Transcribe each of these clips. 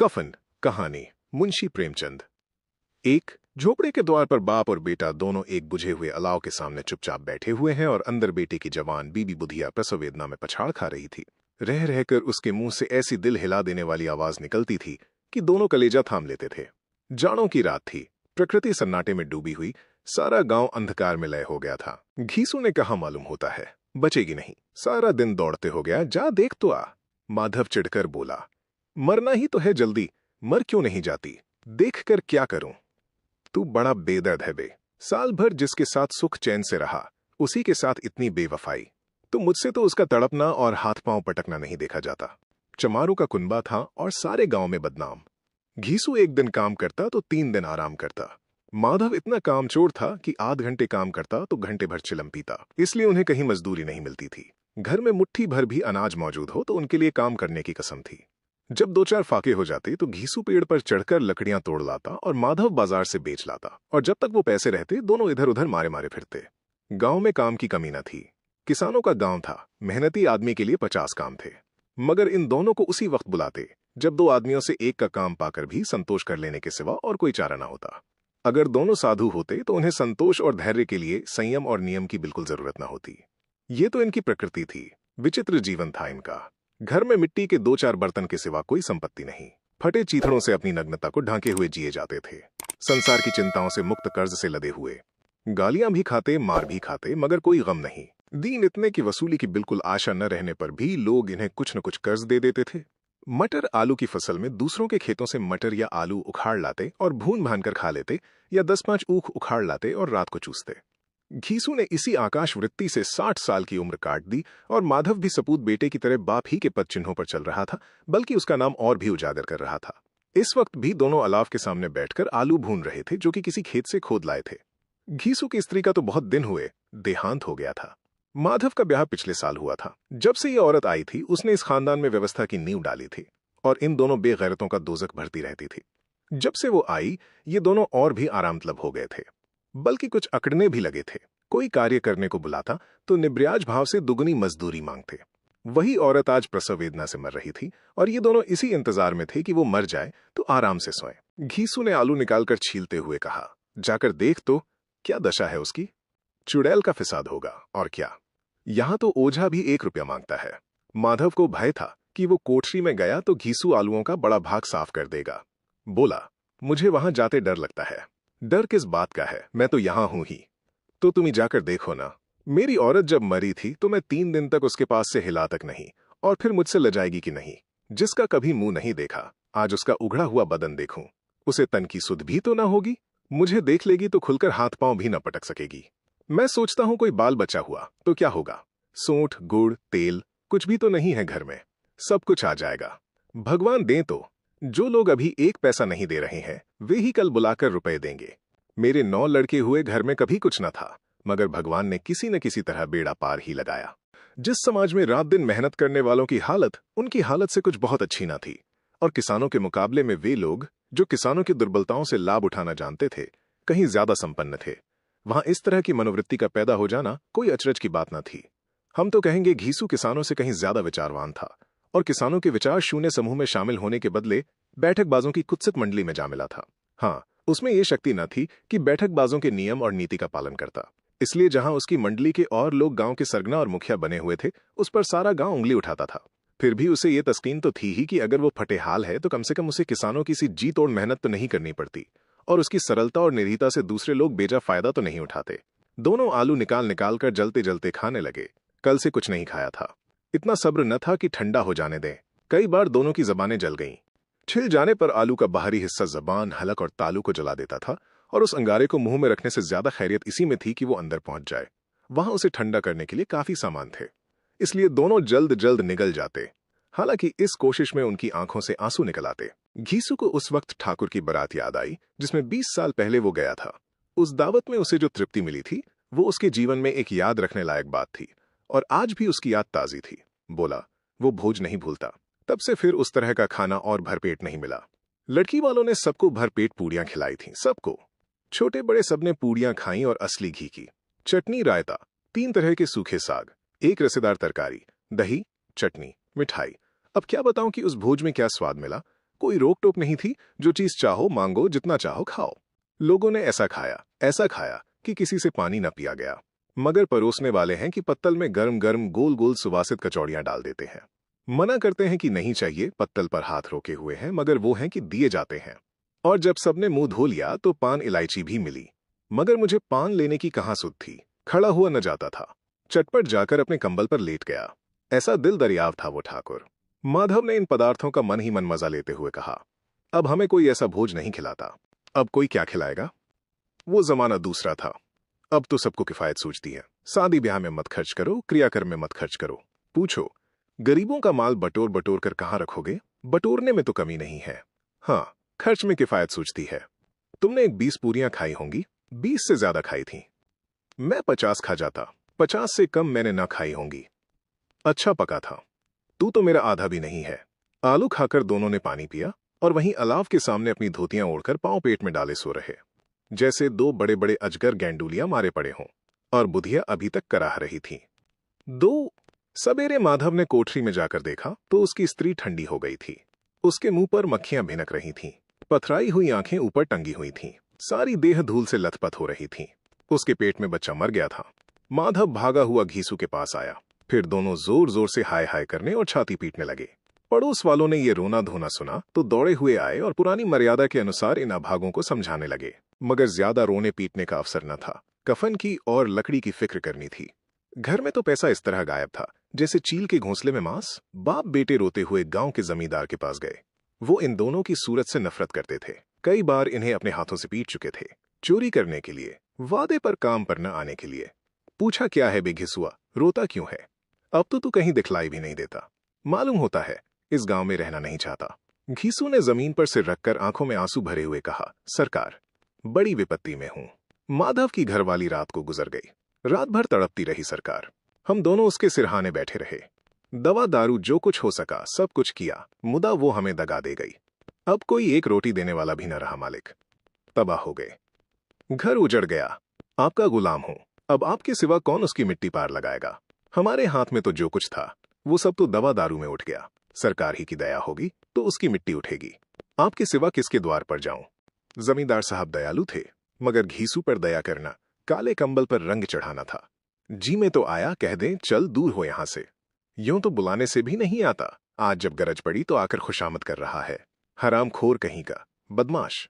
कफन कहानी मुंशी प्रेमचंद। एक झोपड़े के द्वार पर बाप और बेटा दोनों एक बुझे हुए अलाव के सामने चुपचाप बैठे हुए हैं और अंदर बेटे की जवान बीबी बुधिया प्रसव वेदना में पछाड़ खा रही थी। रह रहकर उसके मुंह से ऐसी दिल हिला देने वाली आवाज निकलती थी कि दोनों कलेजा थाम लेते थे। जाड़ों की रात थी, प्रकृति सन्नाटे में डूबी हुई, सारा गांव अंधकार में लय हो गया था। घीसू ने कहा मालूम होता है बचेगी नहीं, सारा दिन दौड़ते हो गया, जा देख तो आ। माधव चिढ़कर बोला, मरना ही तो है जल्दी, मर क्यों नहीं जाती, देख कर क्या करूं। तू बड़ा बेदर्द है बे, साल भर जिसके साथ सुख चैन से रहा उसी के साथ इतनी बेवफाई। तो मुझसे तो उसका तड़पना और हाथ पांव पटकना नहीं देखा जाता। चमारू का कुनबा था और सारे गांव में बदनाम। घीसू एक दिन काम करता तो 3 दिन आराम करता। माधव इतना कामचोर था कि आध घंटे काम करता तो घंटे भर चिलम पीता, इसलिए उन्हें कहीं मजदूरी नहीं मिलती थी। घर में मुट्ठी भर भी अनाज मौजूद हो तो उनके लिए काम करने की कसम थी। जब 2-4 फाके हो जाते तो घीसू पेड़ पर चढ़कर लकड़ियां तोड़ लाता और माधव बाजार से बेच लाता, और जब तक वो पैसे रहते दोनों इधर उधर मारे मारे फिरते। गांव में काम की कमी न थी। किसानों का गांव था, मेहनती आदमी के लिए 50 काम थे, मगर इन दोनों को उसी वक्त बुलाते जब 2 आदमियों से एक का काम पाकर भी संतोष कर लेने के सिवा और कोई चारा न होता। अगर दोनों साधु होते तो उन्हें संतोष और धैर्य के लिए संयम और नियम की बिल्कुल जरूरत न होती। ये तो इनकी प्रकृति थी। विचित्र जीवन था इनका। घर में मिट्टी के 2-4 बर्तन के सिवा कोई संपत्ति नहीं। फटे चीथड़ों से अपनी नग्नता को ढांके हुए जिए जाते थे। संसार की चिंताओं से मुक्त, कर्ज से लदे हुए। गालियां भी खाते, मार भी खाते, मगर कोई गम नहीं। दीन इतने की वसूली की बिल्कुल आशा न रहने पर भी लोग इन्हें कुछ न कुछ कर्ज दे देते थे। मटर आलू की फसल में दूसरों के खेतों से मटर या आलू उखाड़ लाते और भून भान कर खा लेते, या 10-5 ऊख उखाड़ लाते और रात को चूसते। घीसू ने इसी आकाश वृत्ति से 60 साल की उम्र काट दी, और माधव भी सपूत बेटे की तरह बाप ही के पद चिन्हों पर चल रहा था, बल्कि उसका नाम और भी उजागर कर रहा था। इस वक्त भी दोनों अलाव के सामने बैठकर आलू भून रहे थे, जो कि किसी खेत से खोद लाए थे। घीसू की स्त्री का तो बहुत दिन हुए देहांत हो गया था। माधव का ब्याह पिछले साल हुआ था। जब से ये औरत आई थी उसने इस खानदान में व्यवस्था की नींव डाली थी, और इन दोनों बेगैरतों का दोजख भरती रहती थी। जब से वो आई ये दोनों और भी आराम तलब हो गए थे, बल्कि कुछ अकड़ने भी लगे थे। कोई कार्य करने को बुलाता तो निब्रियाज भाव से दुगनी मजदूरी मांगते। वही औरत आज प्रसव वेदना से मर रही थी, और ये दोनों इसी इंतजार में थे कि वो मर जाए तो आराम से सोए। घीसू ने आलू निकालकर छीलते हुए कहा, जाकर देख तो क्या दशा है उसकी। चुड़ैल का फिसाद होगा और क्या। यहां तो ओझा भी 1 रुपया मांगता है। माधव को भय था कि वो कोठरी में गया तो घीसू आलुओं का बड़ा भाग साफ कर देगा। बोला, मुझे वहां जाते डर लगता है। डर किस बात का है, मैं तो यहां हूं ही। तो तुम ही जाकर देखो ना। मेरी औरत जब मरी थी तो मैं 3 दिन तक उसके पास से हिला तक नहीं, और फिर मुझसे लजाएगी कि नहीं। जिसका कभी मुंह नहीं देखा, आज उसका उघड़ा हुआ बदन देखूं। उसे तन की सुध भी तो ना होगी। मुझे देख लेगी तो खुलकर हाथ पांव भी ना पटक सकेगी। मैं सोचता हूं कोई बाल बचा हुआ तो क्या होगा। सोंठ, गुड़, तेल कुछ भी तो नहीं है घर में, सब कुछ आ जाएगा। भगवान दें तो। जो लोग अभी 1 पैसा नहीं दे रहे हैं वे ही कल बुलाकर रुपए देंगे। मेरे 9 लड़के हुए घर में कभी कुछ न था, मगर भगवान ने किसी न किसी तरह बेड़ा पार ही लगाया। जिस समाज में रात दिन मेहनत करने वालों की हालत उनकी हालत से कुछ बहुत अच्छी न थी, और किसानों के मुकाबले में वे लोग जो किसानों की दुर्बलताओं से लाभ उठाना जानते थे कहीं ज्यादा संपन्न थे, वहां इस तरह की मनोवृत्ति का पैदा हो जाना कोई अचरज की बात न थी। हम तो कहेंगे घीसू किसानों से कहीं ज्यादा विचारवान था, और किसानों के विचार शून्य समूह में शामिल होने के बदले बैठकबाजों की कुत्सित मंडली में जा मिला था। हाँ, उसमें यह शक्ति न थी कि बैठकबाजों के नियम और नीति का पालन करता, इसलिए जहां उसकी मंडली के और लोग गांव के सरगना और मुखिया बने हुए थे उस पर सारा गांव उंगली उठाता था। फिर भी उसे यह तस्कीन तो थी ही कि अगर वो फटेहाल है तो कम से कम उसे किसानों की सी जी तोड़ मेहनत तो नहीं करनी पड़ती, और उसकी सरलता और निर्भीता से दूसरे लोग बेजा फायदा तो नहीं उठाते। दोनों आलू निकाल निकाल कर जलते जलते खाने लगे। कल से कुछ नहीं खाया था। इतना सब्र न था कि ठंडा हो जाने दें। कई बार दोनों की जबानें जल गईं। छिल जाने पर आलू का बाहरी हिस्सा जबान, हलक और तालू को जला देता था, और उस अंगारे को मुंह में रखने से ज्यादा खैरियत इसी में थी कि वो अंदर पहुंच जाए। वहां उसे ठंडा करने के लिए काफी सामान थे, इसलिए दोनों जल्द जल्द निगल जाते। हालांकि इस कोशिश में उनकी आंखों से आंसू निकल आते। घीसू को उस वक्त ठाकुर की बारात याद आई जिसमें 20 साल पहले वो गया था। उस दावत में उसे जो तृप्ति मिली थी वो उसके जीवन में एक याद रखने लायक बात थी, और आज भी उसकी याद ताजी थी। बोला, वो भोज नहीं भूलता। तब से फिर उस तरह का खाना और भरपेट नहीं मिला। लड़की वालों ने सबको भरपेट पूड़ियां खिलाई थीं, सबको। छोटे बड़े सबने पूड़ियां खाईं, और असली घी की। चटनी, रायता, 3 तरह के सूखे साग, 1 रसेदार तरकारी, दही, चटनी, मिठाई। अब क्या बताऊं कि उस भोज में क्या स्वाद मिला। कोई रोक टोक नहीं थी, जो चीज चाहो मांगो, जितना चाहो खाओ। लोगों ने ऐसा खाया कि किसी से पानी न पिया गया। मगर परोसने वाले हैं कि पत्तल में गर्म गर्म गोल गोल सुवासित कचौड़ियां डाल देते हैं। मना करते हैं कि नहीं चाहिए, पत्तल पर हाथ रोके हुए हैं, मगर वो हैं कि दिए जाते हैं। और जब सबने मुंह धो लिया तो पान इलायची भी मिली, मगर मुझे पान लेने की कहाँ सुध थी। खड़ा हुआ न जाता था, चटपट जाकर अपने कंबल पर लेट गया। ऐसा दिल दरियाव था वो ठाकुर। माधव ने इन पदार्थों का मन ही मन मजा लेते हुए कहा, अब हमें कोई ऐसा भोज नहीं खिलाता। अब कोई क्या खिलाएगा? वो जमाना दूसरा था। अब तो सबको किफायत सूझती है। शादी ब्याह में मत खर्च करो, क्रियाक्रम में मत खर्च करो। पूछो, गरीबों का माल बटोर बटोर कर कहाँ रखोगे? बटोरने में तो कमी नहीं है, हाँ खर्च में किफायत सूझती है। तुमने एक 20 पूरियां खाई होंगी, 20 से ज्यादा खाई थी। मैं 50 खा जाता, 50 से कम मैंने ना खाई होंगी। अच्छा पका था। तू तो मेरा आधा भी नहीं है। आलू खाकर दोनों ने पानी पिया और वहीं अलाव के सामने अपनी धोतियां ओढ़कर पांव पेट में डाले सो रहे, जैसे दो बड़े बड़े अजगर गैंडुलियां मारे पड़े हों। और बुधिया अभी तक कराह रही थी। सवेरे माधव ने कोठरी में जाकर देखा तो उसकी स्त्री ठंडी हो गई थी। उसके मुंह पर मक्खियां भिनक रही थीं, पथराई हुई आंखें ऊपर टंगी हुई थीं, सारी देह धूल से लथपथ हो रही थी। उसके पेट में बच्चा मर गया था। माधव भागा हुआ घीसू के पास आया, फिर दोनों जोर जोर से हाय हाय करने और छाती पीटने लगे। पड़ोस वालों ने ये रोना धोना सुना तो दौड़े हुए आए और पुरानी मर्यादा के अनुसार इन अभागों को समझाने लगे। मगर ज्यादा रोने पीटने का अवसर न था, कफन की और लकड़ी की फिक्र करनी थी। घर में तो पैसा इस तरह गायब था जैसे चील के घोंसले में मांस। बाप बेटे रोते हुए गांव के जमींदार के पास गए। वो इन दोनों की सूरत से नफरत करते थे। कई बार इन्हें अपने हाथों से पीट चुके थे, चोरी करने के लिए, वादे पर काम पर न आने के लिए। पूछा, क्या है बेघिसुआ, रोता क्यों है? अब तो तू कहीं दिखलाई भी नहीं देता, मालूम होता है इस गांव में रहना नहीं चाहता। घीसू ने जमीन पर सिर रखकर आंखों में आंसू भरे हुए कहा, सरकार बड़ी विपत्ति में हूं। माधव की घरवाली रात को गुजर गई। रात भर तड़पती रही सरकार। हम दोनों उसके सिरहाने बैठे रहे। दवा दारू जो कुछ हो सका सब कुछ किया, मुदा वो हमें दगा दे गई। अब कोई एक रोटी देने वाला भी न रहा मालिक। तबाह हो गए, घर उजड़ गया। आपका गुलाम हूं, अब आपके सिवा कौन उसकी मिट्टी पार लगाएगा? हमारे हाथ में तो जो कुछ था वो सब तो दवा दारू में उठ गया। सरकार ही की दया होगी तो उसकी मिट्टी उठेगी। आपके सिवा किसके द्वार पर जाऊं? जमींदार साहब दयालु थे, मगर घीसू पर दया करना काले कंबल पर रंग चढ़ाना था। जी में तो आया कह दें चल दूर हो यहां से, यूं तो बुलाने से भी नहीं आता। आज जब गरज पड़ी तो आकर खुशामद कर रहा है। हरामखोर कहीं का, बदमाश।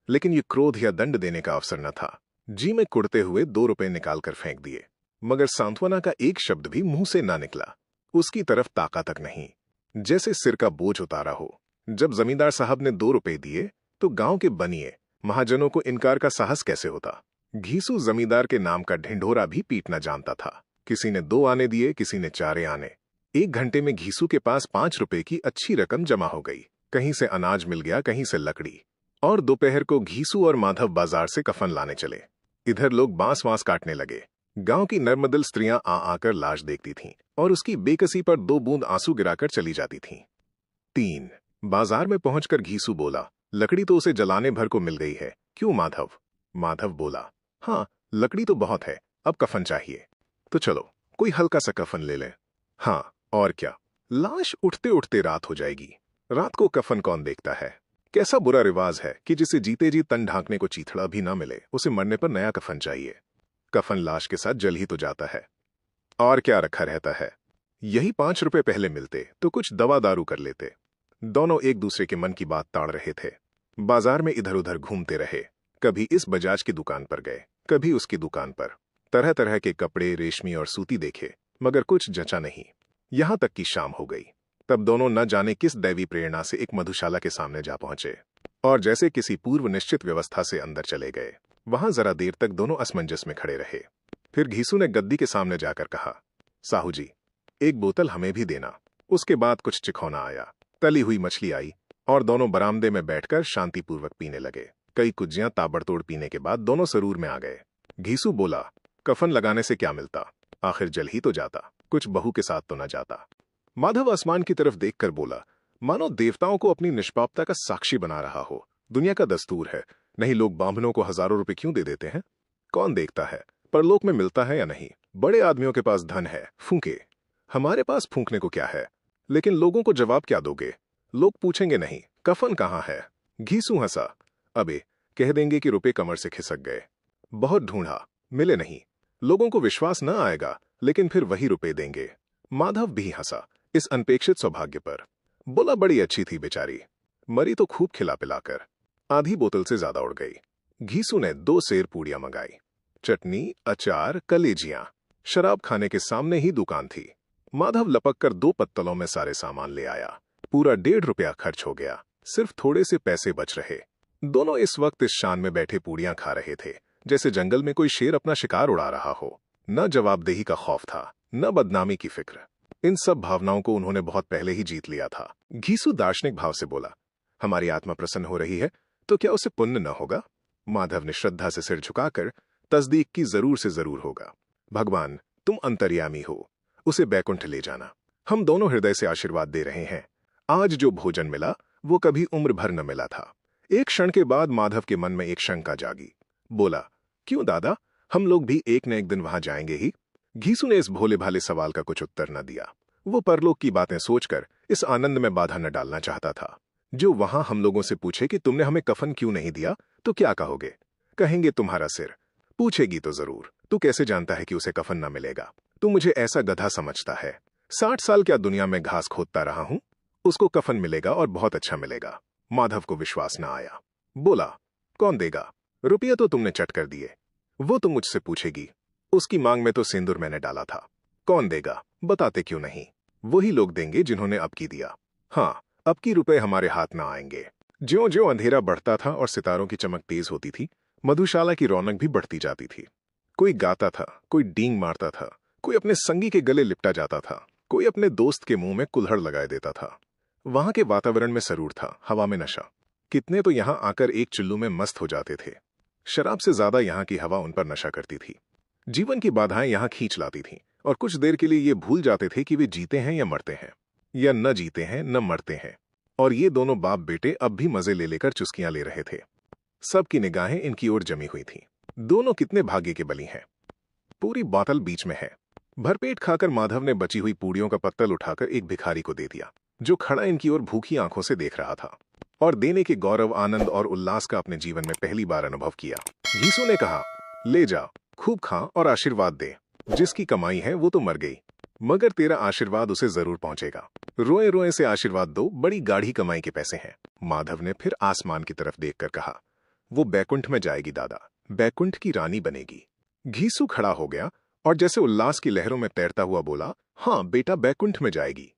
लेकिन ये क्रोध या दंड देने का अवसर न था। जी में कुड़ते हुए 2 रुपए निकालकर फेंक दिए, मगर सांत्वना का एक शब्द भी मुंह से ना निकला। उसकी तरफ ताका तक नहीं, जैसे सिर का बोझ उतारा हो। जब जमींदार साहब ने 2 रुपए दिए तो गांव के बनिए महाजनों को इनकार का साहस कैसे होता? घीसू जमींदार के नाम का ढिंढोरा भी पीटना जानता था। किसी ने 2 आने दिए, किसी ने 4 आने। 1 घंटे में घीसू के पास 5 रुपए की अच्छी रकम जमा हो गई। कहीं से अनाज मिल गया, कहीं से लकड़ी। और दोपहर को घीसू और माधव बाजार से कफन लाने चले। इधर लोग बांस वांस काटने लगे। गांव की नर्मदिल स्त्रियां आ आकर लाश देखती थीं और उसकी बेकसी पर 2 बूंद आंसू गिराकर चली जाती थीं। 3 बाजार में पहुंचकर घीसू बोला, लकड़ी तो उसे जलाने भर को मिल गई है, क्यों माधव? माधव बोला, हाँ लकड़ी तो बहुत है, अब कफन चाहिए। तो चलो कोई हल्का सा कफन ले लें। हाँ और क्या, लाश उठते उठते रात हो जाएगी। रात को कफन कौन देखता है? कैसा बुरा रिवाज है कि जिसे जीते जी तन ढांकने को चीथड़ा भी ना मिले, उसे मरने पर नया कफन चाहिए। कफन लाश के साथ जल ही तो जाता है, और क्या रखा रहता है। यही 5 रुपए पहले मिलते तो कुछ दवा दारू कर लेते। दोनों एक दूसरे के मन की बात ताड़ रहे थे। बाजार में इधर उधर घूमते रहे। कभी इस बजाज की दुकान पर गए, कभी उसकी दुकान पर। तरह तरह के कपड़े, रेशमी और सूती देखे, मगर कुछ जचा नहीं। यहां तक कि शाम हो गई। तब दोनों न जाने किस दैवी प्रेरणा से एक मधुशाला के सामने जा पहुंचे और जैसे किसी पूर्व निश्चित व्यवस्था से अंदर चले गए। वहां जरा देर तक दोनों असमंजस में खड़े रहे। फिर घीसू ने गद्दी के सामने जाकर कहा, साहू जी, एक बोतल हमें भी देना। उसके बाद कुछ चिखौना आया, तली हुई मछली आई और दोनों बरामदे में बैठकर शांतिपूर्वक पीने लगे। कई कुज्जियां ताबड़तोड़ पीने के बाद दोनों सरूर में आ गए। घीसू बोला, कफन लगाने से क्या मिलता, आखिर जल ही तो जाता, कुछ बहू के साथ तो न जाता। माधव आसमान की तरफ देखकर बोला, मानो देवताओं को अपनी निष्पापता का साक्षी बना रहा हो। दुनिया का दस्तूर है, नहीं लोग बांभनों को हजारों रुपए क्यों दे देते हैं? कौन देखता है परलोक में मिलता है या नहीं? बड़े आदमियों के पास धन है, फूंके। हमारे पास फूंकने को क्या है? लेकिन लोगों को जवाब क्या दोगे? लोग पूछेंगे नहीं कफन कहाँ है। घीसू हंसा। अबे कह देंगे कि रुपए कमर से खिसक गए। बहुत ढूंढा, मिले नहीं। लोगों को विश्वास न आएगा, लेकिन फिर वही रुपए देंगे। माधव भी हंसा इस अनपेक्षित सौभाग्य पर। बोला बड़ी अच्छी थी बेचारी, मरी तो खूब खिला पिलाकर। आधी बोतल से ज्यादा उड़ गई। घीसू ने 2 सेर पूड़ियां मंगाई, चटनी, अचार, कलेजियां। शराब खाने के सामने ही दुकान थी। माधव लपक कर 2 पत्तलों में सारे सामान ले आया। पूरा 1.5 रुपया खर्च हो गया, सिर्फ थोड़े से पैसे बच रहे। दोनों इस वक्त इस शान में बैठे पूड़ियां खा रहे थे जैसे जंगल में कोई शेर अपना शिकार उड़ा रहा हो। न जवाबदेही का खौफ था, न बदनामी की फिक्र। इन सब भावनाओं को उन्होंने बहुत पहले ही जीत लिया था। घीसू दार्शनिक भाव से बोला, हमारी आत्मा प्रसन्न हो रही है तो क्या उसे पुण्य न होगा? माधव ने श्रद्धा से सिर झुकाकर तस्दीक की, जरूर से जरूर होगा। भगवान तुम अंतर्यामी हो, उसे बैकुंठ ले जाना। हम दोनों हृदय से आशीर्वाद दे रहे हैं। आज जो भोजन मिला वो कभी उम्र भर न मिला था। एक क्षण के बाद माधव के मन में एक शंका जागी। बोला, क्यों दादा, हम लोग भी एक न एक दिन वहां जाएंगे ही? घीसू ने इस भोले भाले सवाल का कुछ उत्तर न दिया। वो परलोक की बातें सोचकर इस आनंद में बाधा न डालना चाहता था। जो वहां हम लोगों से पूछे कि तुमने हमें कफन क्यों नहीं दिया, तो क्या कहोगे? कहेंगे तुम्हारा सिर। पूछेगी तो जरूर, तू कैसे जानता है कि उसे कफन न मिलेगा? तू मुझे ऐसा गधा समझता है? 60 साल क्या दुनिया में घास खोदता रहा हूं? उसको कफन मिलेगा और बहुत अच्छा मिलेगा। माधव को विश्वास न आया। बोला, कौन देगा? रुपये तो तुमने चट कर दिए। वो तो मुझसे पूछेगी। उसकी मांग में तो सिंदूर मैंने डाला था। कौन देगा? बताते क्यों नहीं? वही लोग देंगे जिन्होंने अब की दिया। हाँ, अब की रुपए हमारे हाथ न आएंगे। ज्यों ज्यों अंधेरा बढ़ता था और सितारों की चमक तेज होती थी, मधुशाला की रौनक भी बढ़ती जाती थी। कोई गाता था, कोई डींग मारता था, कोई अपने संगी के गले लिपटा जाता था, कोई अपने दोस्त के मुंह में कुल्हड़ लगाए देता था। वहां के वातावरण में सरूर था, हवा में नशा। कितने तो यहां आकर एक चुल्लू में मस्त हो जाते थे। शराब से ज्यादा यहां की हवा उन पर नशा करती थी। जीवन की बाधाएं यहां खींच लाती थीं, और कुछ देर के लिए ये भूल जाते थे कि वे जीते हैं या मरते हैं, या न जीते हैं न मरते हैं। और ये दोनों बाप बेटे अब भी मजे ले लेकर चुस्कियां ले रहे थे। सबकी निगाहें इनकी ओर जमी हुई थीं। दोनों कितने भाग्य के बली हैं। पूरी बोतल बीच में है। भरपेट खाकर माधव ने बची हुई पूड़ियों का पत्तल उठाकर एक भिखारी को दे दिया, जो खड़ा इनकी ओर भूखी आंखों से देख रहा था और देने के गौरव, आनंद और उल्लास का अपने जीवन में पहली बार अनुभव किया। घीसू ने कहा, ले जा, खूब खा और आशीर्वाद दे। जिसकी कमाई है वो तो मर गई, मगर तेरा आशीर्वाद उसे जरूर पहुंचेगा। रोए रोए से आशीर्वाद दो, बड़ी गाढ़ी कमाई के पैसे हैं। माधव ने फिर आसमान की तरफ देखकर कहा, वो बैकुंठ में जाएगी दादा, बैकुंठ की रानी बनेगी। घीसू खड़ा हो गया और जैसे उल्लास की लहरों में तैरता हुआ बोला, हाँ बेटा, बैकुंठ में जाएगी।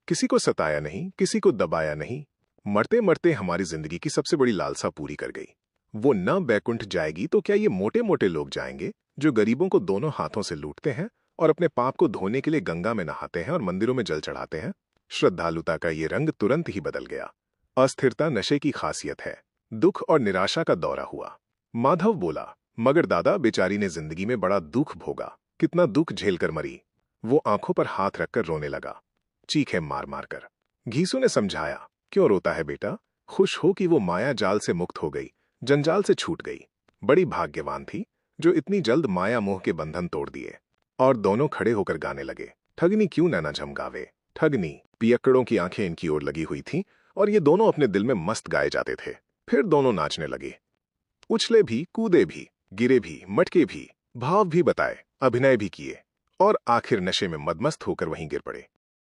किसी को सताया नहीं, किसी को दबाया नहीं। मरते मरते हमारी जिंदगी की सबसे बड़ी लालसा पूरी कर गई। वो न बैकुंठ जाएगी तो क्या ये मोटे मोटे लोग जाएंगे, जो गरीबों को दोनों हाथों से लूटते हैं और अपने पाप को धोने के लिए गंगा में नहाते हैं और मंदिरों में जल चढ़ाते हैं? श्रद्धालुता का ये रंग तुरंत ही बदल गया। अस्थिरता नशे की खासियत है। दुख और निराशा का दौरा हुआ। माधव बोला, मगर दादा, बेचारी ने जिंदगी में बड़ा दुख भोगा, कितना दुख झेलकर मरी। वो आंखों पर हाथ रखकर रोने लगा, चीखें मार मार कर। घीसू ने समझाया, क्यों रोता है बेटा? खुश हो कि वो माया जाल से मुक्त हो गई, जंजाल से छूट गई। बड़ी भाग्यवान थी जो इतनी जल्द माया मोह के बंधन तोड़ दिए। और दोनों खड़े होकर गाने लगे, ठगनी क्यों नैना झमगावे, ठगनी। पियक्कड़ों की आंखें इनकी ओर लगी हुई थीं और ये दोनों अपने दिल में मस्त गाए जाते थे। फिर दोनों नाचने लगे, उछले भी, कूदे भी, गिरे भी, मटके भी, भाव भी बताए, अभिनय भी किए और आखिर नशे में मदमस्त होकर वहीं गिर पड़े।